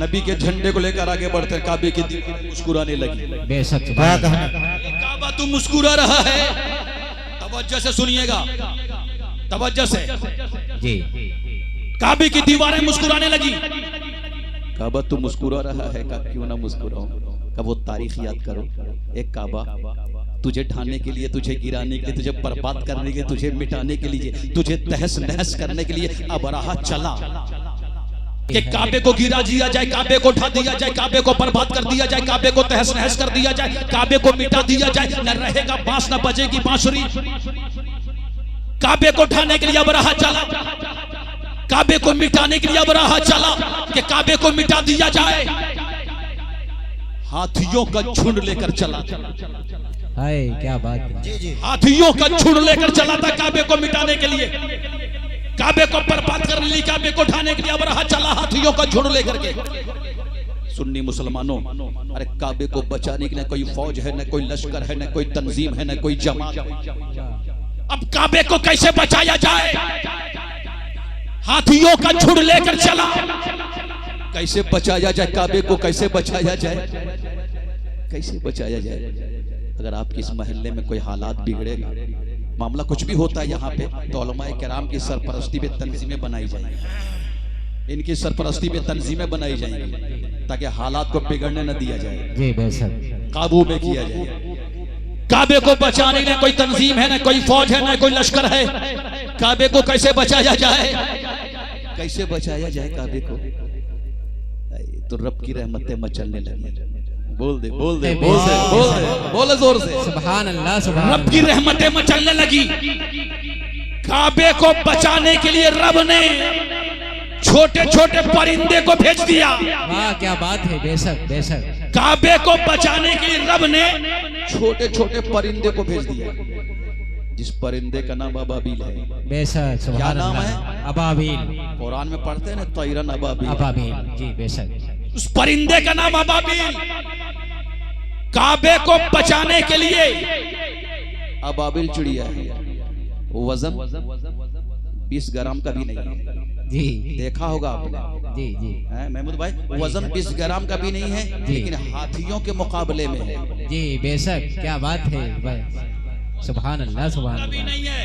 नबी के झंडे को लेकर आगे बढ़ते हैं, काबे की दीवार मुस्कुराने लगी। बेशक काबा तू मुस्कुरा रहा है, तवज्जो से सुनिएगा, तवज्जो से जी। काबे की दीवारें मुस्कुराने लगी। काबा तू मुस्कुरा रहा है, का क्यों ना मुस्कुराऊं, का वो तारीख याद करो। एक काबा तुझे ढाने के लिए, तुझे गिराने के लिए, तुझे बर्बाद करने के लिए, तुझे मिटाने के लिए, तुझे तहस नहस करने के लिए अबराहा चला कि काबे को गिरा दिया जाए, काबे को ढा दिया जाए, काबे को बर्बाद कर दिया जाए, काबे को तहस नहस कर दिया जाए, काबे को मिटा दिया जाए। न रहेगा बांस, न बजेगी बांसुरी। काबे को ढाने के लिए अबराहा चला, काबे को मिटाने के लिए अबराहा चला कि काबे को मिटा दिया जाए। हाथियों का झुंड लेकर चला, हाय क्या बात है। हाथियों का झुंड लेकर चला था काबे को मिटाने के लिए, काबे को बर्बाद करने के लिए, काबे को ढाने के लिए अबराहा चला हाथियों का झुंड लेकर के। सुन्नी मुसलमानों, अरे काबे को बचाने के लिए कोई फौज है, न कोई लश्कर है, न कोई तंजीम है, न कोई जमात। अब काबे को कैसे बचाया जाए? हाथियों का झुंड लेकर चला, कैसे बचाया जाए? काबे को कैसे बचाया जाए? कैसे बचाया जाए? अगर आपकी इस मोहल्ले में कोई हालात बिगड़ेगा, मामला कुछ भी होता है यहाँ पे, तो उलमाए किराम की सरपरस्ती में तंजीमें बनाई जाएंगी, इनकी सरपरस्ती में तंजीमें बनाई जाएंगी ताकि हालात को बिगड़ने न दिया जाए, जी बेशक, काबू में किया जाए। काबे को बचाने के कोई तंजीम है, न कोई फौज है, न कोई लश्कर है। काबे को कैसे बचाया जाए? कैसे बचाया जाए काबे को? तो रब की रहमतें मचलने लगी। बोल दे, बोल दे, बोल दे, बोल दे, बोले जोर से सुभान अल्लाह, सुभान। रब की रहमतें मचलने लगी। काबे को बचाने के लिए रब ने छोटे छोटे परिंदे को भेज दिया। वाह क्या बात है, बेशक बेशक। काबे को बचाने के लिए रब ने छोटे छोटे परिंदे को भेज दिया, जिस परिंदे का नाम अबाबील है। बेशक, क्या नाम है? अबाबील। कुरान में पढ़ते हैं ना, तैरन अबाबील। अबाबील, जी बेशक। उस परिंदे का नाम अबाबील। काबे को बचाने के लिए अबाबील चिड़िया है, वजन 20 ग्राम का भी नहीं है। जी देखा होगा आपने, जी जी महमूद भाई, वजन 20 ग्राम का भी नहीं है, लेकिन हाथियों के मुकाबले में है। जी बेशक, क्या बात है भाई, सुभान अल्लाह, सुभान अल्लाह। नहीं है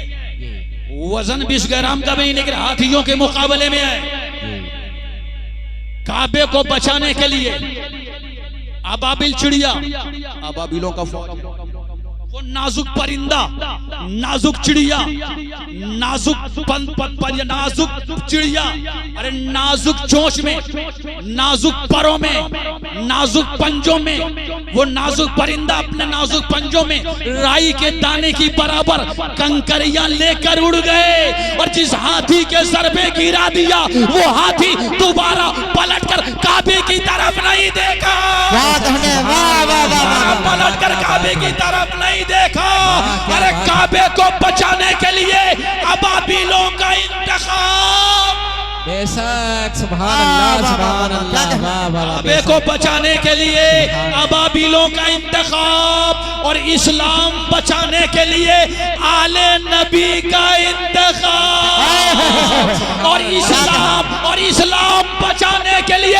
वजन 20 ग्राम का भी नहीं, लेकिन हाथियों के मुकाबले में है। काबे को बचाने के लिए अबाबिल चिड़िया, अबाबिलों का फौज, वो नाजुक परिंदा, नाजुक चिड़िया, नाजुक नाजुक चिड़िया, अरे नाजुक चोंच में, नाजुक परों में, नाजुक पंजों में, वो नाजुक परिंदा अपने नाजुक पंजों में राई के दाने की बराबर कंकरियां लेकर उड़ गए, और जिस हाथी के सर पे गिरा दिया, वो हाथी दोबारा पलटकर काबे की तरफ नहीं देखा। पलटकर काबे की तरफ नहीं देखा। अरे काबे को बचाने के लिए अबाबीलों का इंतखाब। बेशक, सुभान अल्लाह, सुभान अल्लाह। काबे को बचाने के लिए अबाबीलों का इंतखाब, और इस्लाम बचाने के लिए आले नबी का इंतखाब, और इस्लाम बचाने के लिए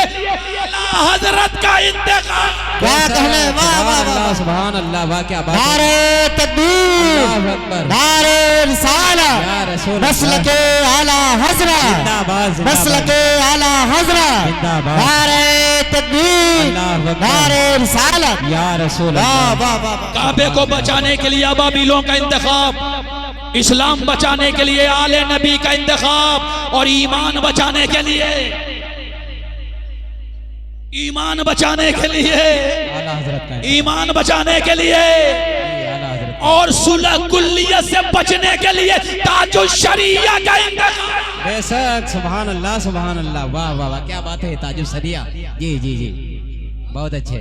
हजरत का इंतखाब। क्या कहने, वाह वाह, सुभान अल्लाह, वाह क्या बात। नारे तकबीर, नारे रिसालत, मसलके आला हज़रत, मसलके आला हज़रत, नारे तकबीर, नारे रिसालत, या रसूल अल्लाह। काबे को बचाने के लिए अबाबीलों का इंतखाब, इस्लाम बचाने के लिए आले नबी का इंतखाब, और ईमान बचाने के लिए, ईमान बचाने के लिए, ईमान बचाने के लिए, और सुलह कुल्लियत से बचने के लिए ताजुल शरिया का इंतखाब। बेशक, सुभान अल्लाह, सुभान अल्लाह, वाह वाह वाह, क्या बात है, ताजुल शरिया। जी जी जी, बहुत अच्छे।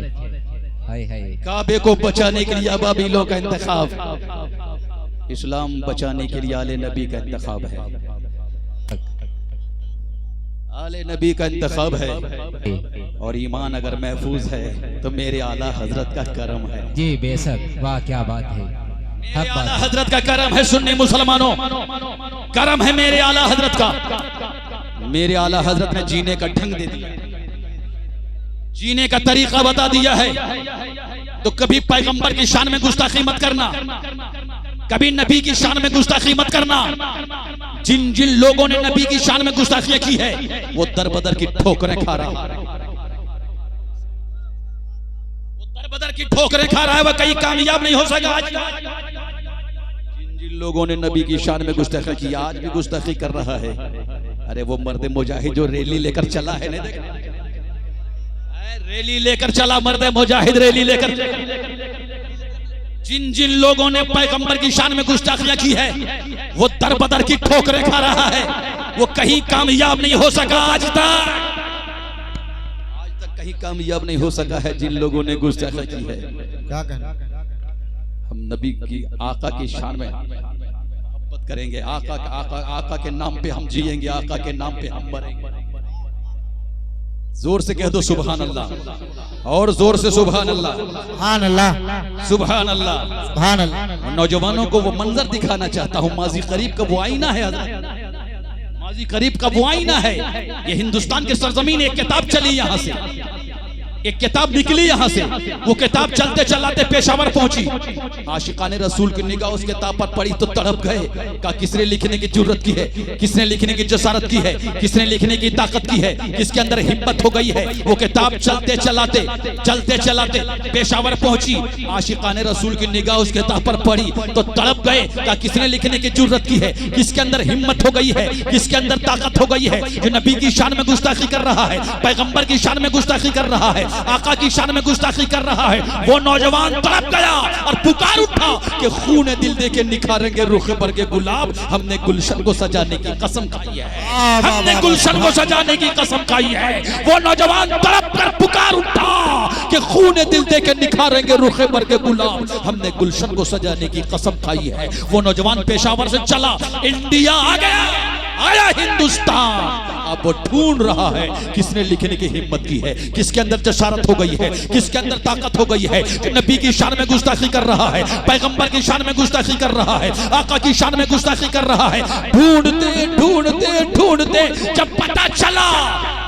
हाय हाय। काबे को बचाने के लिए अबाबीलों का इंतखाब, इस्लाम बचाने के लिए आले नबी का इंतखाब है। आले नबी का इंतखाब है, और ईमान अगर महफूज है तो मेरे आला हजरत का करम है। जी बेशक, वाह क्या बात है, मेरे आला हजरत का करम है। सुन्नी मुसलमानों, करम है मेरे आला हजरत का। मेरे आला हजरत ने जीने का ढंग दे दिया, जीने का तरीका बता दिया है। तो कभी पैगंबर की शान में गुस्ताखी मत करना, कभी नबी की शान में गुस्ताखी मत करना। जिन जिन लोगों ने नबी की शान में गुस्ताखी की है वो दर बदर की ठोकरें खा रहा है, वो दर बदर की ठोकरें खा रहा है, वह कहीं कामयाब नहीं हो सका। आज जिन जिन लोगों ने नबी की शान में गुस्ताखी की आज भी गुस्ताखी कर रहा है। अरे वो मर्द मुजाहिद जो रैली लेकर चला है, नहीं देखा, रैली लेकर चला मर्द मुजाहिद, रैली लेकर। जिन जिन लोगों ने पैगंबर की शान में गुस्ताखियां की है वो दर बदर की ठोकरें खा रहा है, वो कहीं कामयाब नहीं हो सका। आज तक कहीं कामयाब नहीं हो सका है जिन लोगों ने गुस्ताखी की है। क्या कहना? हम नबी की आका की शान में मोहब्बत करेंगे, आका के नाम पे हम जिएंगे, आका के नाम पे हम मरेंगे। जोर से कह दो सुभान अल्लाह, और जोर से सुभान अल्लाह, सुभान अल्लाह, सुभान अल्लाह, सुभान अल्लाह। नौजवानों को वो मंजर दिखाना चाहता हूँ। माजी करीब का वो आईना है, माजी करीब का वो आईना है। ये हिंदुस्तान के सरजमीन एक किताब चली यहाँ से, एक किताब निकली यहाँ से। वो किताब चलते चलाते पेशावर पहुंची। आशिकाने रसूल की निगाह उस किताब पर पड़ी तो तड़प गए। कहा किसने लिखने की जरूरत की है, किसने लिखने की जसारत की है, किसने लिखने की ताकत की है, किसके अंदर हिम्मत हो गई है। वो किताब चलते चलाते पेशावर पहुंची। आशिकाने रसूल की निगाह उस किताब पर पड़ी तो तड़प गए। कहा किसने लिखने की जरूरत की है, किसके अंदर हिम्मत हो गई है, किसके अंदर ताकत हो गई है, जो नबी की शान में गुस्ताखी कर रहा है, पैगंबर की शान में गुस्ताखी कर रहा है, आका की शान में गुस्ताखी कर रहा है। वो नौजवान तड़प गया और पुकार उठा कि खून दिल दे के निखारेंगे रुखे पर के गुलाब। हमने गुलशन को सजाने की कसम खाई है, हमने गुलशन को सजाने की कसम खाई है। वो नौजवान तड़प कर पुकार उठा कि खून दिल दे के निखारेंगे रुखे पर के गुलाब। हमने गुलशन को सजाने की कसम खाई है। वो नौजवान पेशावर से चला, इंडिया आ गया, आया हिंदुस्तान। अब वो ढूंढ रहा है किसने लिखने की हिम्मत की है, किसके अंदर जसारत हो गई है, किसके अंदर ताकत हो गई है, जो नबी की शान में गुस्ताखी कर रहा है, पैगंबर की शान में गुस्ताखी कर रहा है, आका की शान में गुस्ताखी कर रहा है। ढूंढते ढूंढते ढूंढते जब पता चला,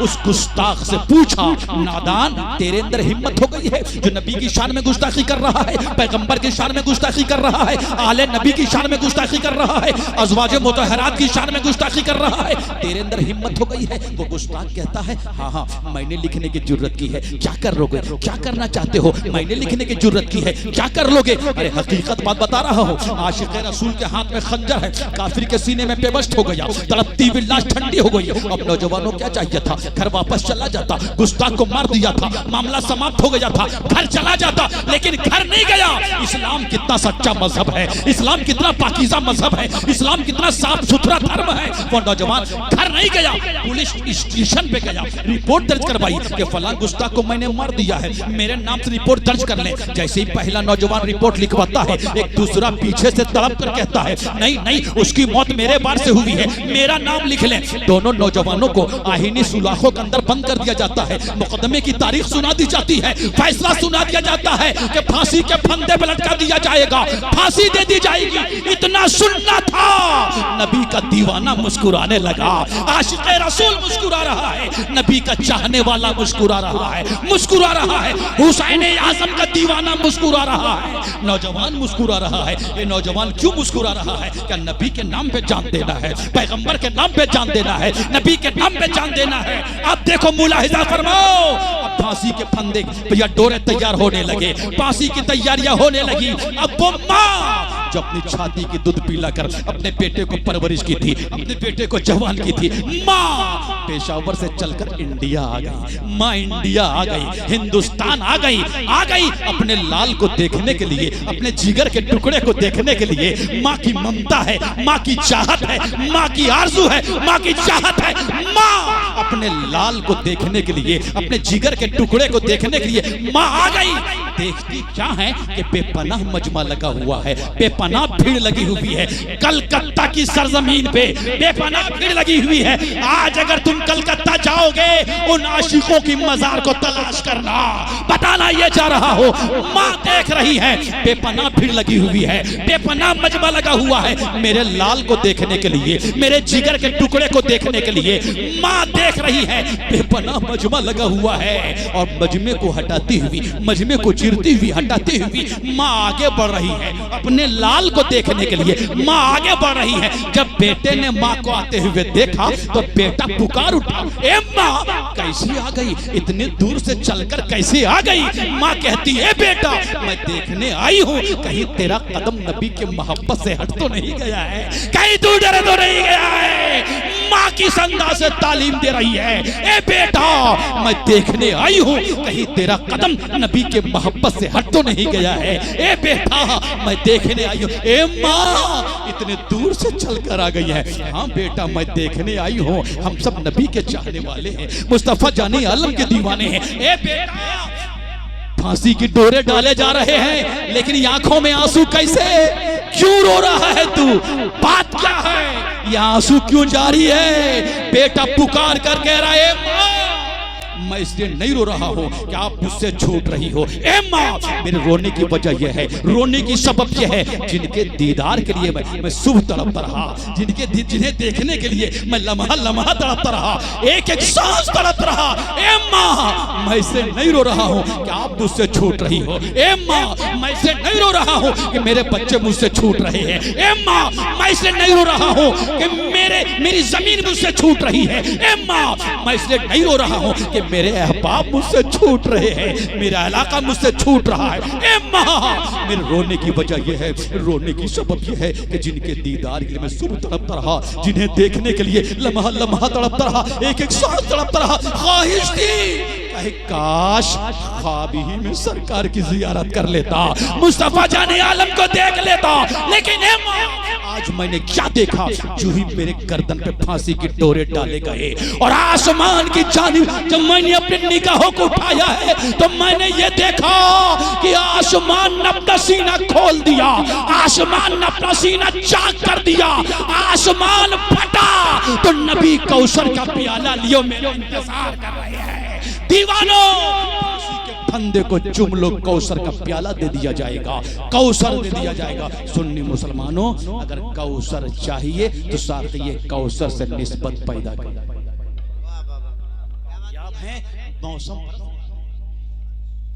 उस गुस्ताख से पूछा, नादान तेरे अंदर हिम्मत हो गई है, जो नबी की शान में गुस्ताखी कर रहा है, पैगंबर की शान में गुस्ताखी कर रहा है, आले नबी की शान में गुस्ताखी कर रहा है, अज़वाजे मुतहरात की शान में गुस्ताखी कर रहा है, तेरे अंदर हिम्मत हो गई है। वो गुस्ताख कहता है हाँ मैंने लिखने की जरूरत की है, क्या कर लोगे, क्या करना चाहते हो, मैंने लिखने की जरूरत की है, क्या कर लोगे। अरे हकीकत बात बता रहा हूँ, आशिक रसूल के हाथ में खंजर है, काफिर के सीने में पेबश्त हो गया, तड़पती हुई लाश ठंडी हो गई। अब नौजवानों क्या चाहिए था, घर वापस चला जाता, गुस्ताख को मार दिया था, मामला समाप्त हो गया था, घर चला जाता, लेकिन घर नहीं गया। इस्लाम कितना सच्चा मजहब है, इस्लाम कितना पाकीज़ा मजहब है, इस्लाम कितना साफ सुथरा धर्म है। वो नौजवान घर नहीं गया, पुलिस स्टेशन पे गया, रिपोर्ट दर्ज करवाई कि फलां गुस्ताख को मैंने मार दिया है, मेरे नाम से रिपोर्ट दर्ज कर ले। जैसे ही पहला नौजवान रिपोर्ट लिखवाता है, एक दूसरा पीछे से तड़प कर कहता है नहीं उसकी मौत मेरे बार से हुई है, मेरा नाम लिख ले। दोनों नौजवानों को आहीनी सुलाखों के अंदर बंद कर दिया जाता है, मुकदमे की तारीख सुना दी जाती है, फैसला सुना दिया जाता है कि फांसी के फंदे पे लटका दिया जाएगा, फांसी दे दी जाएगी। इतना सुनना था, नबी का दीवाना मुस्कुराने लगा, आशिक रसूल मुस्कुरा रहा है, नबी का चाहने वाला मुस्कुरा रहा है, मुस्कुरा रहा है, हुसैन आजम का दीवाना मुस्कुरा रहा है, नौजवान मुस्कुरा रहा है। ये नौजवान क्यों मुस्कुरा रहा है? क्या नबी के नाम पे जान देना है, पैगंबर के नाम पे जान देना है, नबी के नाम पे जान देना है। अब देखो मुलाहिजा फरमाओ, अब फांसी के फंदे भैया डोरे तैयार होने लगे, फांसी की तैयारियां होने लगी। अब वो माँ जो अपनी छाती की दूध पिलाकर अपने बेटे को परवरिश की थी, अपने बेटे को जवान की थी, माँ पेशावर से चलकर इंडिया आ गई, माँ इंडिया आ गई, हिंदुस्तान आ गई अपने लाल को देखने के लिए, अपने जिगर के टुकड़े को देखने के लिए। माँ की ममता है, माँ की चाहत है, माँ की आरज़ू है, माँ की चाहत है। माँ अपने लाल को देखने के लिए, अपने जिगर के टुकड़े को देखने के लिए माँ आ गई। देखती क्या है कि बेपनाह मजमा लगा हुआ है, बेपनाह भीड़ लगी हुई है, कलकत्ता की सरजमीन पे बेपनाह भीड़ लगी हुई है। आज अगर तुम तुम कलकत्ता जाओगे उन आशिकों की मजार को तलाश करना, बताना ये जा रहा हो। माँ देख रही है, बेपनाह भीड़ लगी हुई है, बेपनाह मजमा लगा हुआ है मेरे लाल को देखने के लिए, मेरे जिगर के टुकड़े को देखने के लिए। माँ देख रही है, बेपनाह मजमा लगा हुआ है और मजमे को हटाती हुई, मजमे को चीरती हुई, हटाती हुई माँ आगे बढ़ रही है अपने लाल को देखने के लिए। माँ आगे बढ़ रही है। जब बेटे ने माँ को आते हुए देखा तो बेटा पुकार उठा, ए माँ कैसी आ गई, इतने दूर से चलकर कैसे आ गई। माँ कहती है बेटा मैं देखने आई हूँ कहीं तेरा कदम नबी के मोहब्बत से हट तो नहीं गया है, कहीं तू डर तो नहीं गया है। माँ की संदा से तालीम दे रही है, ए बेटा मैं देखने आई हूँ कहीं तेरा कदम नबी के मोहब्बत से हट तो नहीं गया है। ए बेटा मैं देखने आई हूँ। ए माँ इतने दूर से चलकर आ गई है। हाँ बेटा मैं देखने आई हूँ, हम सब नबी के चाहने वाले हैं, मुस्तफा जाने आलम के दीवाने हैं। ए बेटा फांसी की डोरे डाले जा रहे हैं लेकिन आंखों में आंसू कैसे, क्यों रो रहा है तू, बात क्या है, ये आंसू क्यों जारी है। बेटा पुकार कर कह रहा है माँ मैं इसलिए नहीं रो रहा हूँ कि आप मुझसे छूट रही हो। ए माँ मेरे रोने की वजह यह है, रोने की सबब यह है जिनके दीदार के लिए मैं सुबह तड़पता रहा, जिन्हें देखने के लिए मैं लम्हा लम्हा तड़पता रहा, एक एक सांस तड़प रहा। ए माँ मैं इससे नहीं रो रहा हूँ कि आप मुझसे छूट रही हो। ए माँ मैं इससे नहीं रो रहा हूँ कि मेरे बच्चे मुझसे छूट रहे हैं। ए माँ मैं इसलिए नहीं रो रहा हूँ कि मेरी जमीन मुझसे छूट रही है। ए माँ मैं इसलिए नहीं रो रहा हूँ कि मेरे अहबाब मुझसे छूट रहे हैं, मेरा इलाका मुझसे छूट रहा है। ए माँ मेरे रोने की वजह यह है, रोने की सबब यह है कि जिनके दीदार के लिए मैं सुबह तड़पता रहा, जिन्हें देखने के लिए लम्हा लम्हा तड़पता रहा, एक एक सांस तड़पता रहा। ख्वाहिश थी काश ख्वाब ही में सरकार की जियारत कर लेता, मुस्तफा जाने आलम को देख लेता। लेकिन ए माँ आज मैंने क्या देखा, जो ही मेरे गर्दन पे फांसी की डोरे डाले गए और आसमान की जानिब जब मैंने अपने निगाहों को उठाया है तो मैंने ये देखा कि आसमान ने अपना सीना खोल दिया, आसमान ने अपना सीना चाक कर दिया, आसमान फटा तो नबी कौसर का प्याला लियो मेरे इंतजार कर रहे हैं। दीवानों फंदे को चुम लो, कौसर का प्याला दे दिया जाएगा, कौसर दे दिया जाएगा। सुन्नी मुसलमानों अगर कौसर चाहिए तो साथ ये कौसर से निस्बत पैदा करें। मौसम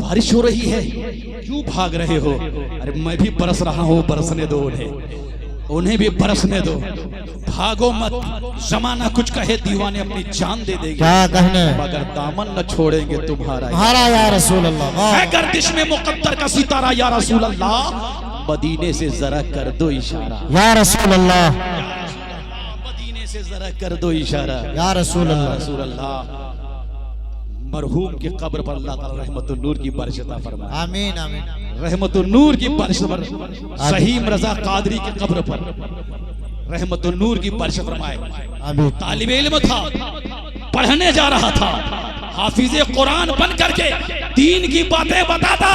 बारिश हो रही है, क्यों भाग रहे हो? अरे मैं भी बरस रहा हूँ, बरसने दो उन्हें भी बरसने दो, भागो मत। जमाना कुछ कहे दीवाने अपनी जान दे देंगे, क्या कहने, मगर दामन न छोड़ेंगे तुम्हारा या रसूल अल्लाह। है गर्दिश में मुकद्दर का सितारा या रसूल अल्लाह, मदीने से जरा कर दो इशारा या रसूल अल्लाह, मदीने से जरा कर दो इशारा या रसूल अल्लाह। रसूल अल्लाह मरहूम की कब्र पर अल्लाह ताला रहमतुन नूर की बारिश अता फरमाए। आमीन आमीन। रहमतुन नूर की बारिश पर सहीम रजा कादरी की कब्र पर रहमतुन नूर की बारिश फरमाए। तालिब इल्म था, पढ़ने जा रहा था, हाफिज़े कुरान बन करके दीन की बातें बताता,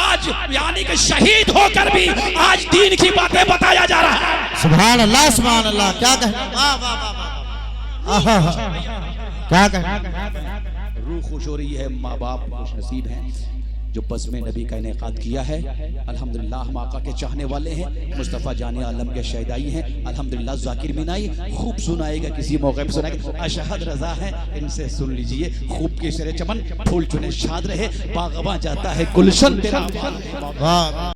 आज यानी कि शहीद होकर भी आज दीन की बातें बताया जा रहा है। सुभान अल्लाह सुभान अल्लाह। क्या कहना, वाह वाह वाह, क्या कहना। रूह खुश हो रही है, माँ बाप खुश नसीब हैं जो बज़्म नबी का इनेकाद किया है। अल्हम्दुलिल्लाह हम आका के चाहने वाले हैं, मुस्तफ़ा जाने आलम के शहदाई हैं। अल्हम्दुलिल्लाह ज़ाकिर मिनाई खूब सुनाएगा, किसी मौके पर सुनाएगा। अशहद रज़ा है, इनसे सुन लीजिए। खूब के शरे चमन फूल चुने शाद रहे, बागवा जाता है गुलशन तेरा।